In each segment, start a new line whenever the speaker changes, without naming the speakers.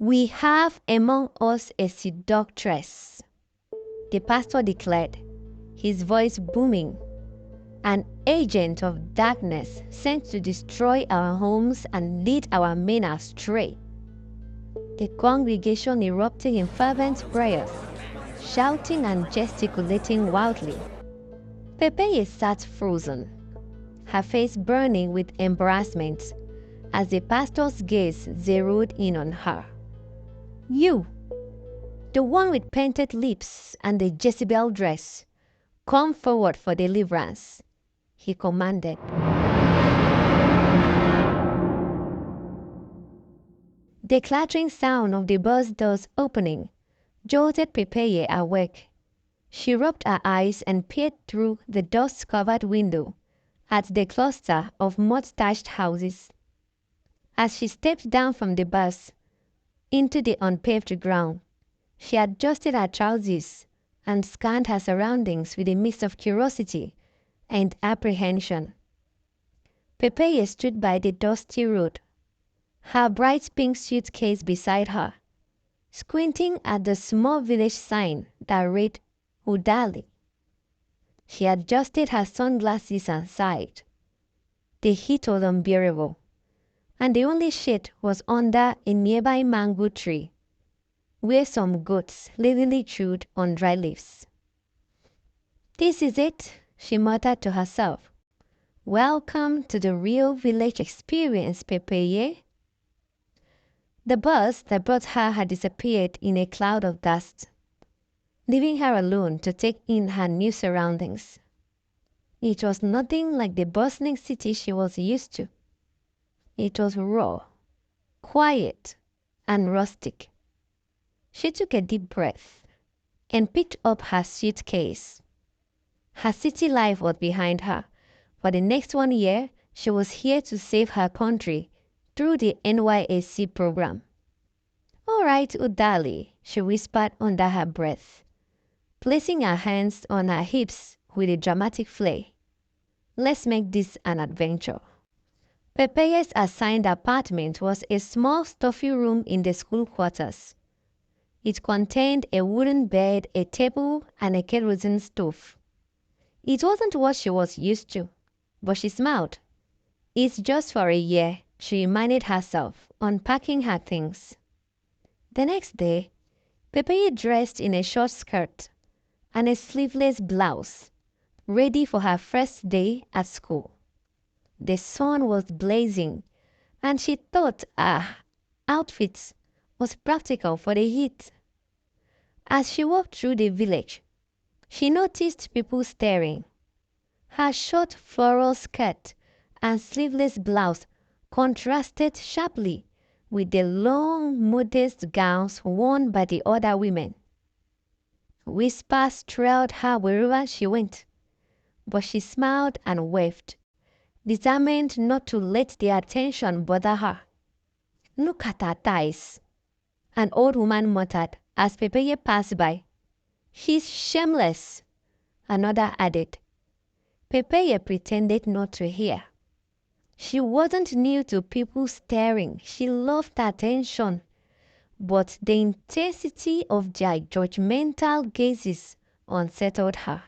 "We have among us a seductress," the pastor declared, his voice booming. "An agent of darkness sent to destroy our homes and lead our men astray." The congregation erupted in fervent prayers, shouting and gesticulating wildly. Pepeye sat frozen, her face burning with embarrassment as the pastor's gaze zeroed in on her. "You, the one with painted lips and the Jezebel dress, come forward for deliverance," he commanded. The clattering sound of the bus doors opening jolted Pepeye awake. She rubbed her eyes and peered through the dust-covered window at the cluster of mud-thatched houses. As she stepped down from the bus into the unpaved ground, she adjusted her trousers and scanned her surroundings with a mix of curiosity and apprehension. Pepeye stood by the dusty road, her bright pink suitcase beside her, squinting at the small village sign that read Udali. She adjusted her sunglasses and sighed. The heat was unbearable, and the only shade was under a nearby mango tree, where some goats lazily chewed on dry leaves. "This is it," she muttered to herself. "Welcome to the real village experience, Pepeye." The bus that brought her had disappeared in a cloud of dust, leaving her alone to take in her new surroundings. It was nothing like the bustling city she was used to. It was raw, quiet, and rustic. She took a deep breath and picked up her suitcase. Her city life was behind her. For the next 1 year, she was here to save her country through the NYSC program. "All right, Udali," she whispered under her breath, placing her hands on her hips with a dramatic flair. "Let's make this an adventure." Pepeye's assigned apartment was a small stuffy room in the school quarters. It contained a wooden bed, a table, and a kerosene stove. It wasn't what she was used to, but she smiled. "It's just for a year," she reminded herself, unpacking her things. The next day, Pepeye dressed in a short skirt and a sleeveless blouse, ready for her first day at school. The sun was blazing, and she thought her outfit was practical for the heat. As she walked through the village, she noticed people staring. Her short floral skirt and sleeveless blouse contrasted sharply with the long, modest gowns worn by the other women. Whispers trailed her wherever she went, but she smiled and waved, determined not to let the attention bother her. "Look at her thighs," an old woman muttered as Pepeye passed by. "She's shameless," another added. Pepeye pretended not to hear. She wasn't new to people staring. She loved attention, but the intensity of their judgmental gazes unsettled her.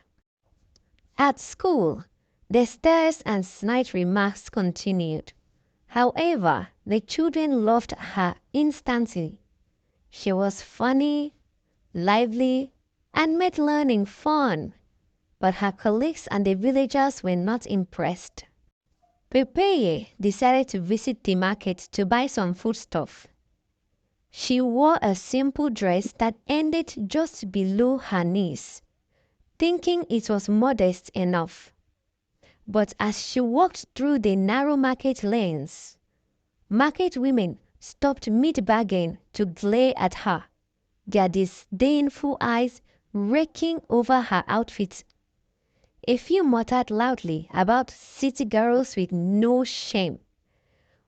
At school, the stares and snide remarks continued. However, the children loved her instantly. She was funny, lively, and made learning fun, but her colleagues and the villagers were not impressed. Pepeye decided to visit the market to buy some foodstuff. She wore a simple dress that ended just below her knees, thinking it was modest enough. But as she walked through the narrow market lanes, market women stopped mid-bargain to glare at her, their disdainful eyes raking over her outfit. A few muttered loudly about city girls with no shame,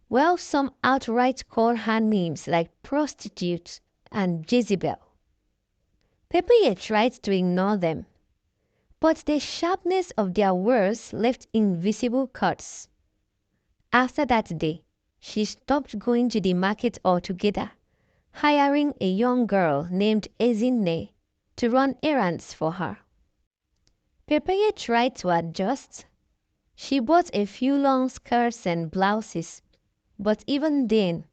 while some outright called her names like prostitute and Jezebel. Pepeye tried to ignore them, but the sharpness of their words left invisible cuts. After that day, she stopped going to the market altogether, hiring a young girl named Ezinne to run errands for her. Pepeye tried to adjust. She bought a few long skirts and blouses, but even then,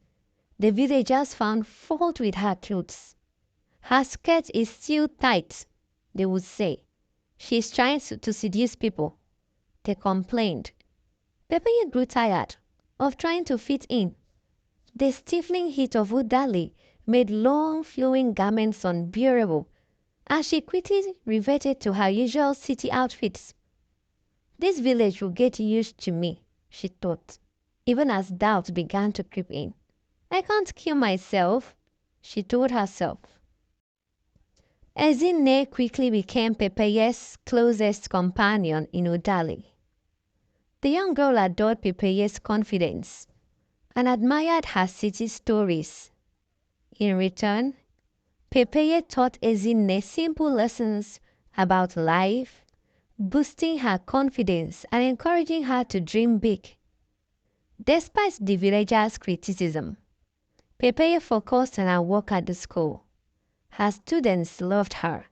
the villagers found fault with her clothes. Her skirt is still tight, they would say. She's trying to seduce people, they complained. Pepeye grew tired of trying to fit in. The stifling heat of Udali made long flowing garments unbearable, and she quickly reverted to her usual city outfits. This village will get used to me, she thought, even as doubt began to creep in. I can't kill myself, she told herself. Ezinne quickly became Pepeye's closest companion in Udali. The young girl adored Pepeye's confidence and admired her city stories. In return, Pepeye taught Ezinne simple lessons about life, boosting her confidence and encouraging her to dream big. Despite the villagers' criticism, Pepeye focused on her work at the school. Her students loved her,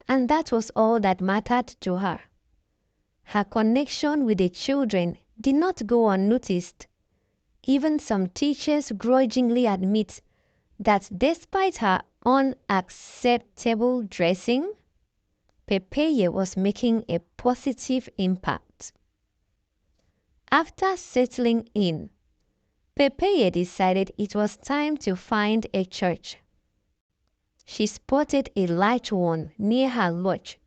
and that was all that mattered to her. Her connection with the children did not go unnoticed. Even some teachers grudgingly admit that despite her unacceptable dressing, Pepeye was making a positive impact. After settling in, Pepeye decided it was time to find a church. She spotted a large one near her lodge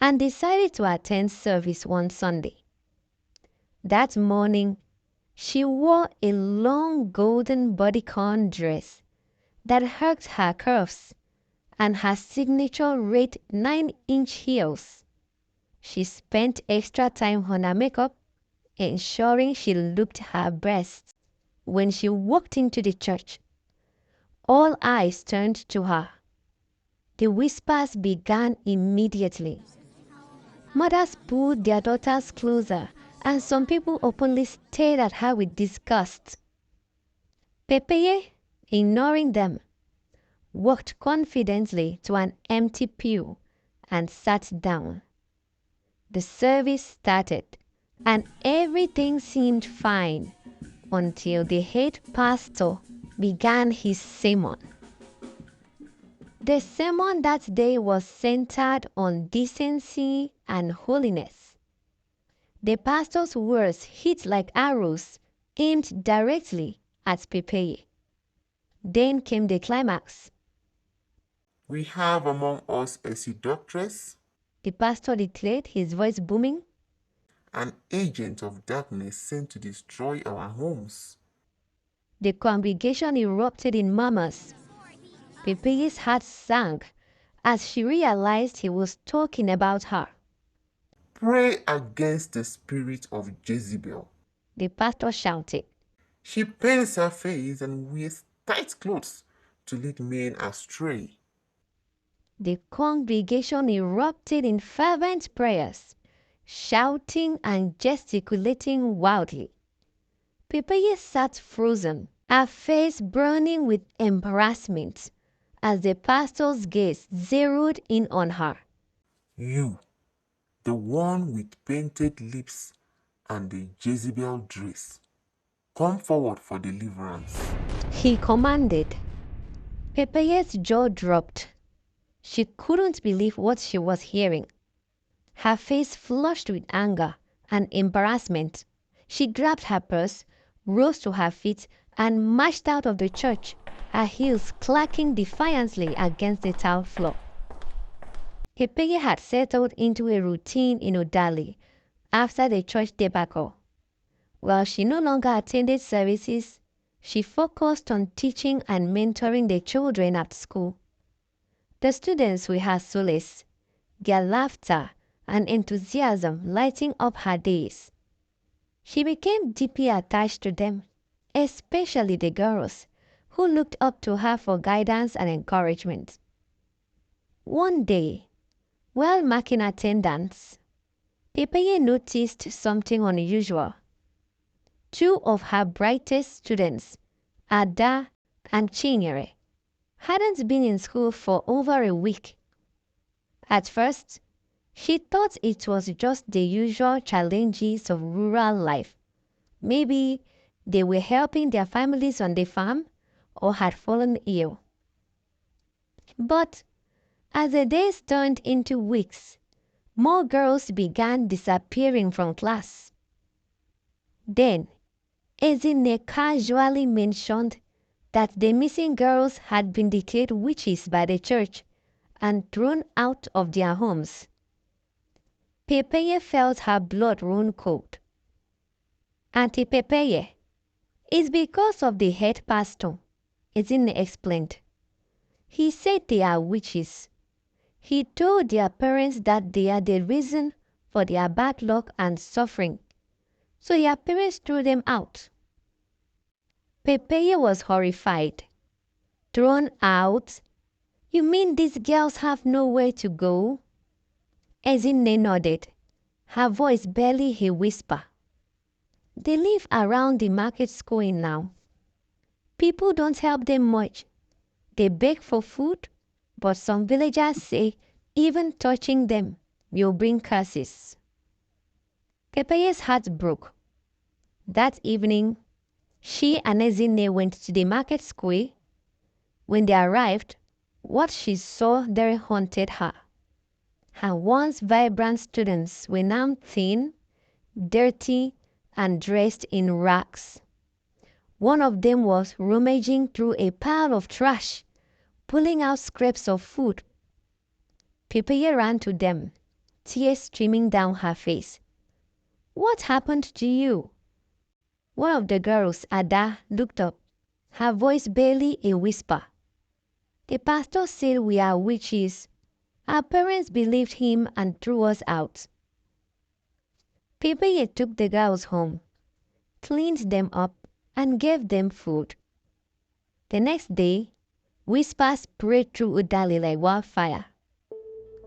and decided to attend service one Sunday. That morning, she wore a long golden bodycon dress that hugged her curves and her signature red 9-inch heels. She spent extra time on her makeup, ensuring she looked her best. When she walked into the church, all eyes turned to her. The whispers began immediately. Mothers pulled their daughters closer, and some people openly stared at her with disgust. Pepeye, ignoring them, walked confidently to an empty pew and sat down. The service started, and everything seemed fine until the head pastor began his sermon. The sermon that day was centered on decency and holiness. The pastor's words hit like arrows aimed directly at Pepeye. Then came the climax.
We have among us a seductress,
The pastor declared, his voice booming.
an agent of darkness sent to destroy our homes.
The congregation erupted in murmurs. Pepeye's heart sank as she realized he was talking about her.
Pray against the spirit of Jezebel.
The pastor shouted.
She paints her face and wears tight clothes to lead men astray.
The congregation erupted in fervent prayers, shouting and gesticulating wildly. Pepeye sat frozen, her face burning with embarrassment as the pastor's gaze zeroed in on her.
You, the one with painted lips and the Jezebel dress, come forward for deliverance.
He commanded. Pepeye's jaw dropped. She couldn't believe what she was hearing. Her face flushed with anger and embarrassment. She grabbed her purse, rose to her feet, and marched out of the church, her heels clacking defiantly against the tile floor. Pepeye had settled into a routine in Udali after the church debacle. While she no longer attended services, she focused on teaching and mentoring the children at school. The students were her solace, their laughter and enthusiasm lighting up her days. She became deeply attached to them, especially the girls, who looked up to her for guidance and encouragement. One day, while marking attendance, Pepeye noticed something unusual. Two of her brightest students, Ada and Chinyere, hadn't been in school for over a week. At first, she thought it was just the usual challenges of rural life. Maybe they were helping their families on the farm or had fallen ill. But as the days turned into weeks, more girls began disappearing from class. Then, Ezinne casually mentioned that the missing girls had been declared witches by the church and thrown out of their homes. Pepeye felt her blood run cold. Auntie Pepeye, it's because of the head pastor, Ezinne explained. He said they are witches. He told their parents that they are the reason for their bad luck and suffering. So their parents threw them out. Pepeye was horrified. Thrown out? You mean these girls have nowhere to go? Ezinne nodded, her voice barely a whisper. They live around the market square now. People don't help them much. They beg for food, but some villagers say even touching them will bring curses. Pepeye's heart broke. That evening, she and Ezinne went to the market square. When they arrived, what she saw there haunted her. Her once vibrant students were now thin, dirty, and dressed in rags. One of them was rummaging through a pile of trash, pulling out scraps of food. Pepeye ran to them, tears streaming down her face. What happened to you? One of the girls, Ada, looked up, her voice barely a whisper. The pastor said we are witches. Our parents believed him and threw us out. Pepeye took the girls home, cleaned them up, and gave them food. The next day, whispers spread through Udali like wildfire.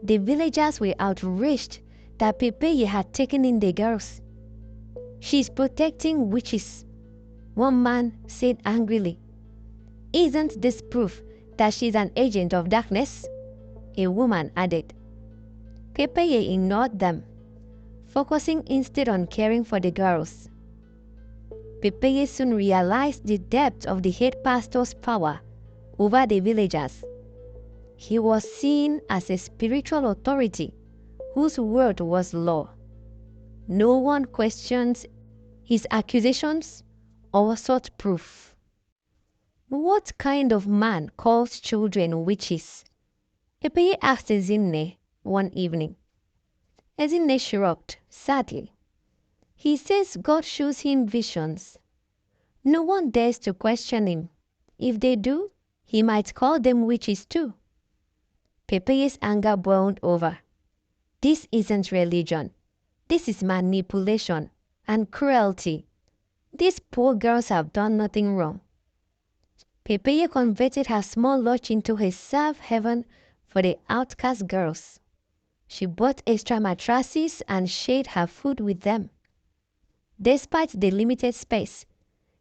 The villagers were outraged that Pepeye had taken in the girls. She's protecting witches, one man said angrily. Isn't this proof that she's an agent of darkness? A woman added. Pepeye ignored them, focusing instead on caring for the girls. Pepeye soon realized the depth of the head pastor's power over the villagers. He was seen as a spiritual authority whose word was law. No one questioned his accusations or sought proof. What kind of man calls children witches? Pepeye asked Ezinne one evening. Ezinne shrugged sadly. He says God shows him visions. No one dares to question him. If they do, he might call them witches too. Pepeye's anger boiled over. This isn't religion. This is manipulation and cruelty. These poor girls have done nothing wrong. Pepeye converted her small lodge into a safe haven for the outcast girls. She bought extra mattresses and shared her food with them. Despite the limited space,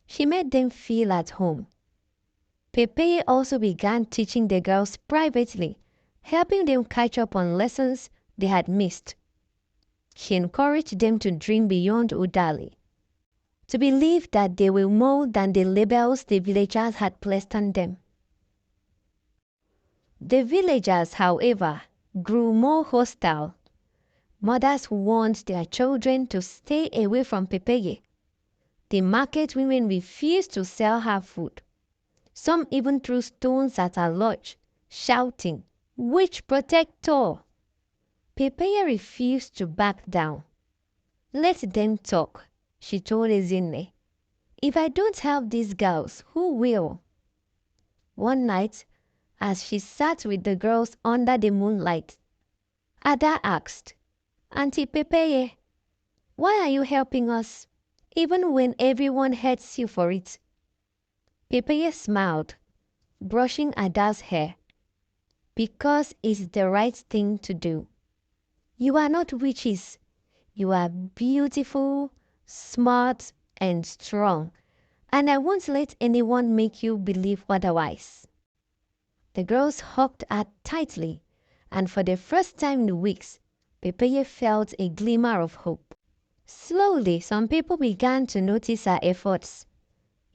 she made them feel at home. Pepeye also began teaching the girls privately, helping them catch up on lessons they had missed. She encouraged them to dream beyond Udali, to believe that they were more than the labels the villagers had placed on them. The villagers, however, grew more hostile. Mothers warned their children to stay away from Pepeye. The market women refused to sell her food. Some even threw stones at her lodge, shouting, "Witch protector!" Pepeye refused to back down. Let them talk, she told Ezinne. If I don't help these girls, who will? One night, as she sat with the girls under the moonlight, Ada asked, Auntie Pepeye, why are you helping us, even when everyone hates you for it? Pepeye smiled, brushing Ada's hair. Because it's the right thing to do. You are not witches. You are beautiful, smart, and strong, and I won't let anyone make you believe otherwise. The girls hugged her tightly, and for the first time in weeks, Pepeye felt a glimmer of hope. Slowly, some people began to notice her efforts.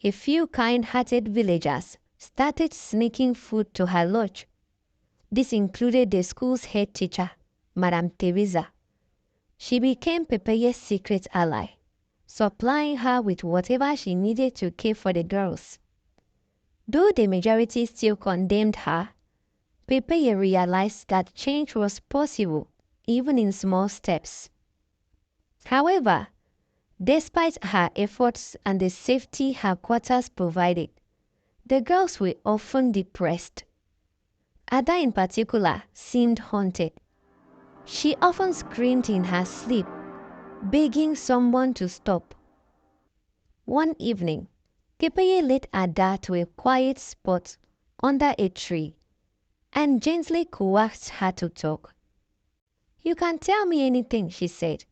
A few kind-hearted villagers started sneaking food to her lodge. This included the school's head teacher, Madame Teresa. She became Pepeye's secret ally, supplying her with whatever she needed to care for the girls. Though the majority still condemned her, Pepeye realized that change was possible, even in small steps. However, despite her efforts and the safety her quarters provided, the girls were often depressed. Ada in particular seemed haunted. She often screamed in her sleep, begging someone to stop. One evening, Pepeye led Ada to a quiet spot under a tree and gently coaxed her to talk. "You can tell me anything," she said.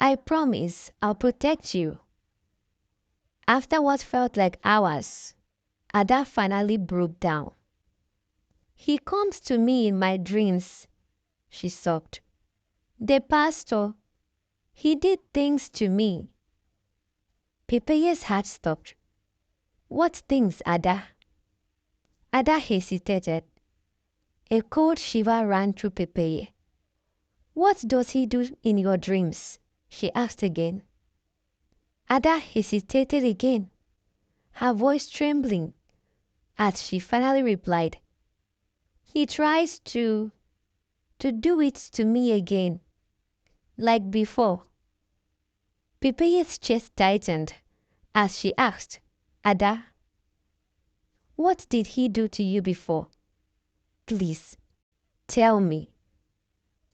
"I promise I'll protect you." After what felt like hours, Ada finally broke down. "He comes to me in my dreams," she sobbed. "The pastor, he did things to me." Pepeye's heart stopped. "What things, Ada?" Ada hesitated. A cold shiver ran through Pepeye. "What does he do in your dreams?" she asked again. Ada hesitated again, her voice trembling, as she finally replied, "He tries to do it to me again, like before." Pepeye's chest tightened as she asked, "Ada, what did he do to you before? Please, tell me."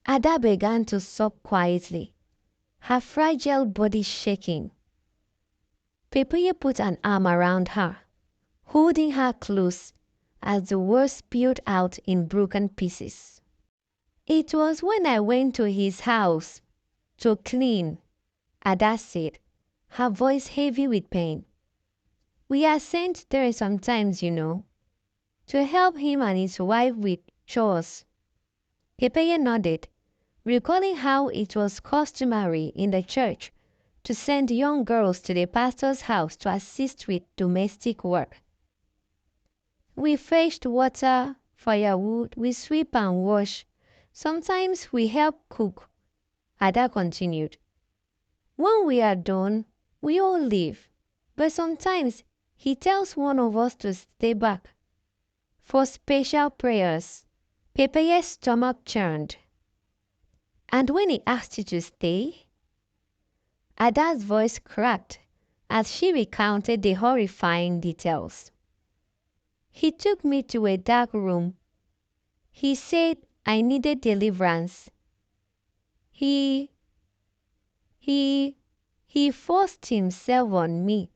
Ada began to sob quietly, her fragile body shaking. Pepeye put an arm around her, holding her close as the words spilled out in broken pieces. "It was when I went to his house to clean," Ada said, her voice heavy with pain. "We are sent there sometimes, to help him and his wife with chores." Pepeye nodded, recalling how it was customary in the church to send young girls to the pastor's house to assist with domestic work. "We fetched water, firewood, we sweep and wash. Sometimes we help cook," Ada continued. "When we are done, we all leave. But sometimes he tells one of us to stay back for special prayers." Pepeye's stomach churned. "And when he asked you to stay?" Ada's voice cracked as she recounted the horrifying details. "He took me to a dark room. He said I needed deliverance. He forced himself on me.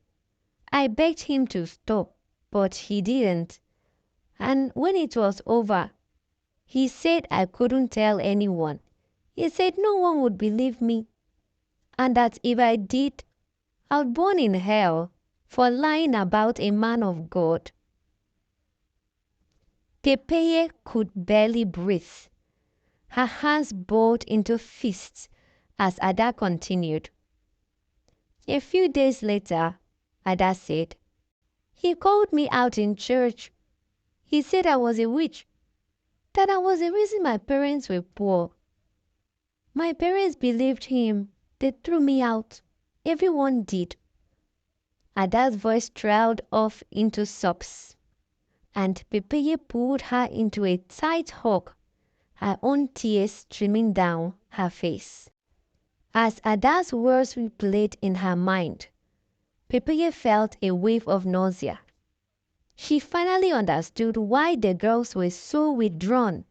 I begged him to stop, but he didn't. And when it was over, he said I couldn't tell anyone. He said no one would believe me, and that if I did, I'd burn in hell for lying about a man of God." Pepeye could barely breathe. Her hands balled into fists as Ada continued. "A few days later," Ada said, "he called me out in church. He said I was a witch, that I was the reason my parents were poor. My parents believed him. They threw me out. Everyone did." Ada's voice trailed off into sobs, and Pepeye pulled her into a tight hug, her own tears streaming down her face. As Ada's words replayed in her mind, Pepeye felt a wave of nausea. She finally understood why the girls were so withdrawn,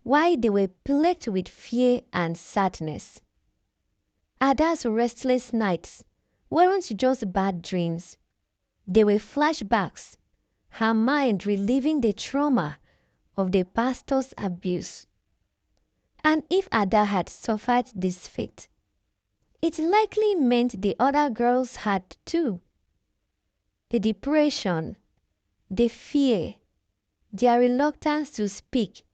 why they were plagued with fear and sadness. Ada's restless nights weren't just bad dreams. They were flashbacks, her mind reliving the trauma of the pastor's abuse. And if Ada had suffered this fate, it likely meant the other girls had too. The depression, the fear, their reluctance to speak,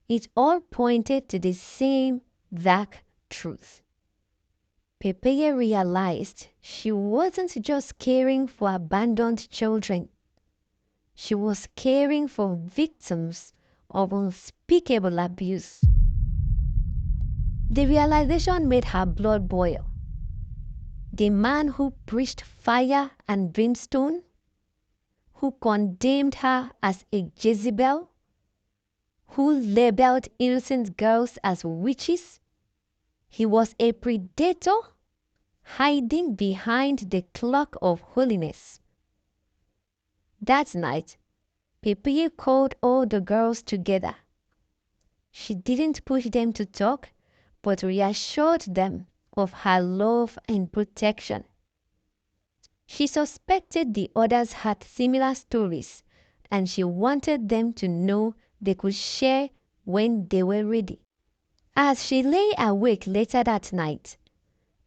it all pointed to the same dark truth. Pepeye realized she wasn't just caring for abandoned children. She was caring for victims of unspeakable abuse. The realization made her blood boil. The man who preached fire and brimstone, who condemned her as a Jezebel, who labeled innocent girls as witches, he was a predator hiding behind the cloak of holiness. That night, Pepeye called all the girls together. She didn't push them to talk, but reassured them of her love and protection. She suspected the others had similar stories, and she wanted them to know they could share when they were ready. As she lay awake later that night,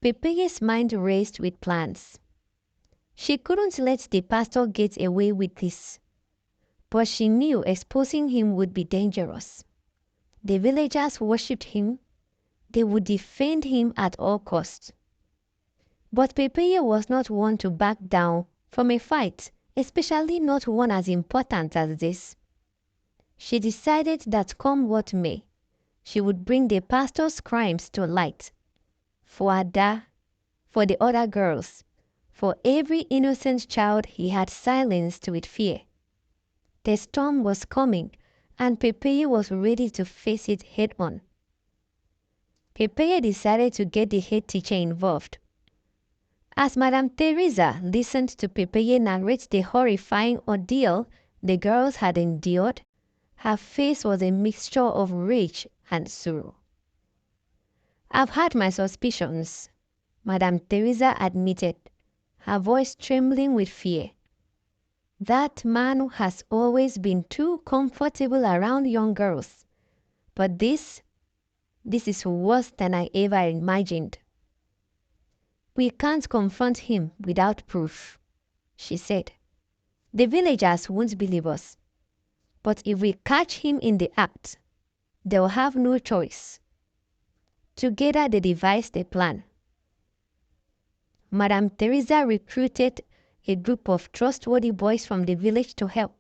Pepeye's mind raced with plans. She couldn't let the pastor get away with this, but she knew exposing him would be dangerous. The villagers worshipped him. They would defend him at all costs. But Pepeye was not one to back down from a fight, especially not one as important as this. She decided that come what may, she would bring the pastor's crimes to light. For Ada, for the other girls, for every innocent child he had silenced with fear. The storm was coming, and Pepeye was ready to face it head on. Pepeye decided to get the head teacher involved. As Madame Teresa listened to Pepeye narrate the horrifying ordeal the girls had endured, her face was a mixture of rage and sorrow. "I've had my suspicions," Madame Teresa admitted, her voice trembling with fear. "That man has always been too comfortable around young girls. But this is worse than I ever imagined." "We can't confront him without proof," she said. "The villagers won't believe us. But if we catch him in the act, they'll have no choice." Together they devised a plan. Madame Teresa recruited a group of trustworthy boys from the village to help.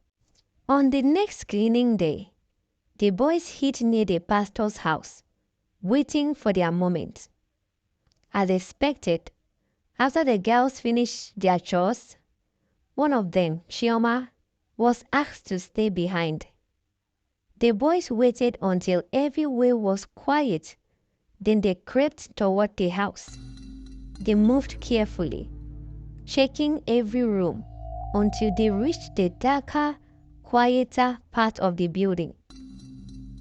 On the next cleaning day, the boys hid near the pastor's house, waiting for their moment. As expected, after the girls finished their chores, one of them, Chioma, was asked to stay behind. The boys waited until everywhere was quiet. Then they crept toward the house. They moved carefully, checking every room until they reached the darker, quieter part of the building.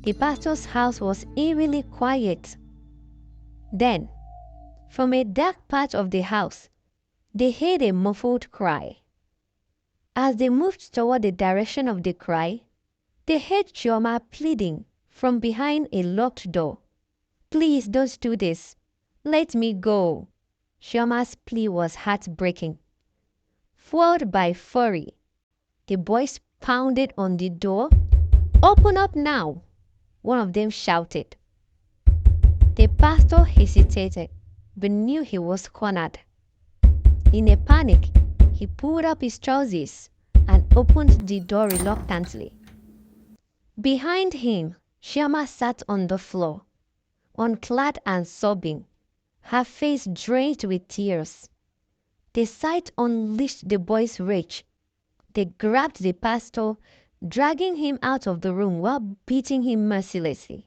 The pastor's house was eerily quiet. Then, from a dark part of the house, they heard a muffled cry. As they moved toward the direction of the cry, they heard Chioma pleading from behind a locked door. "Please don't do this. Let me go." Chioma's plea was heartbreaking. Fueled by fury, the boys pounded on the door. "Open up now," one of them shouted. The pastor hesitated, but knew he was cornered. In a panic, he pulled up his trousers and opened the door reluctantly. Behind him, Chioma sat on the floor, unclad and sobbing, her face drenched with tears. The sight unleashed the boys' rage. They grabbed the pastor, dragging him out of the room while beating him mercilessly.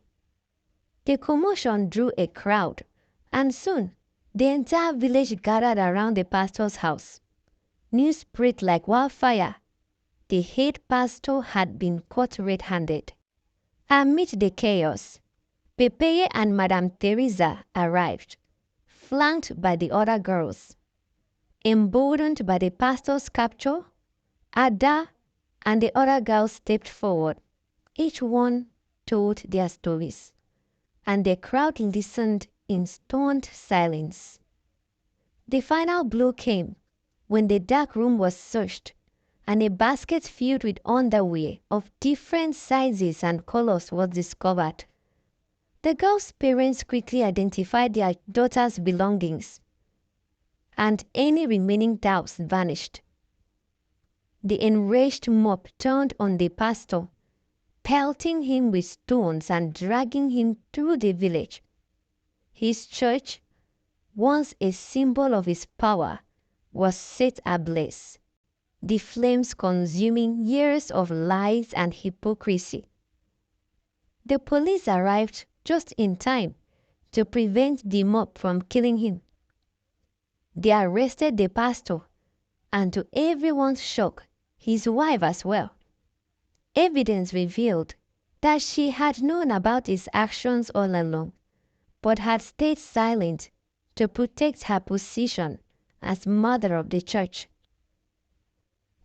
The commotion drew a crowd, and soon the entire village gathered around the pastor's house. News spread like wildfire. The head pastor had been caught red-handed. Amid the chaos, Pepeye and Madame Teresa arrived, flanked by the other girls. Emboldened by the pastor's capture, Ada and the other girls stepped forward. Each one told their stories, and the crowd listened in stunned silence. The final blow came when the dark room was searched and a basket filled with underwear of different sizes and colors was discovered. The girl's parents quickly identified their daughter's belongings, and any remaining doubts vanished. The enraged mob turned on the pastor, pelting him with stones and dragging him through the village. His church, once a symbol of his power, was set ablaze, the flames consuming years of lies and hypocrisy. The police arrived just in time to prevent the mob from killing him. They arrested the pastor, and to everyone's shock, his wife as well. Evidence revealed that she had known about his actions all along, but had stayed silent to protect her position as mother of the church.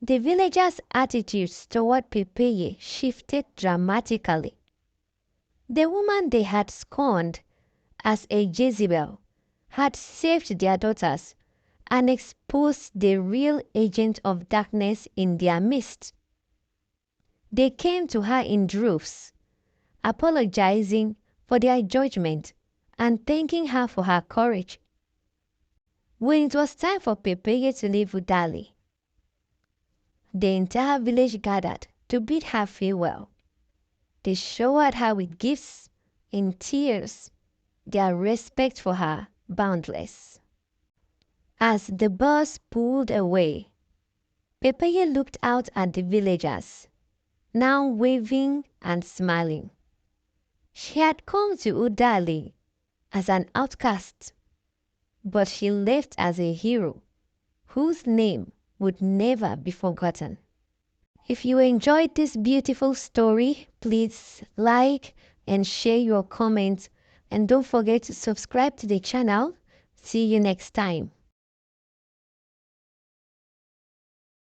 The villagers' attitudes toward Pepeye shifted dramatically. The woman they had scorned as a Jezebel had saved their daughters and exposed the real agent of darkness in their midst. They came to her in droves, apologizing for their judgment and thanking her for her courage. When it was time for Pepeye to leave Udali, the entire village gathered to bid her farewell. They showered her with gifts, in tears, their respect for her boundless. As the bus pulled away, Pepeye looked out at the villagers, now waving and smiling. She had come to Udali as an outcast, but she left as a hero whose name would never be forgotten. If you enjoyed this beautiful story, please like and share your comments, and don't forget to subscribe to the channel. See you next time.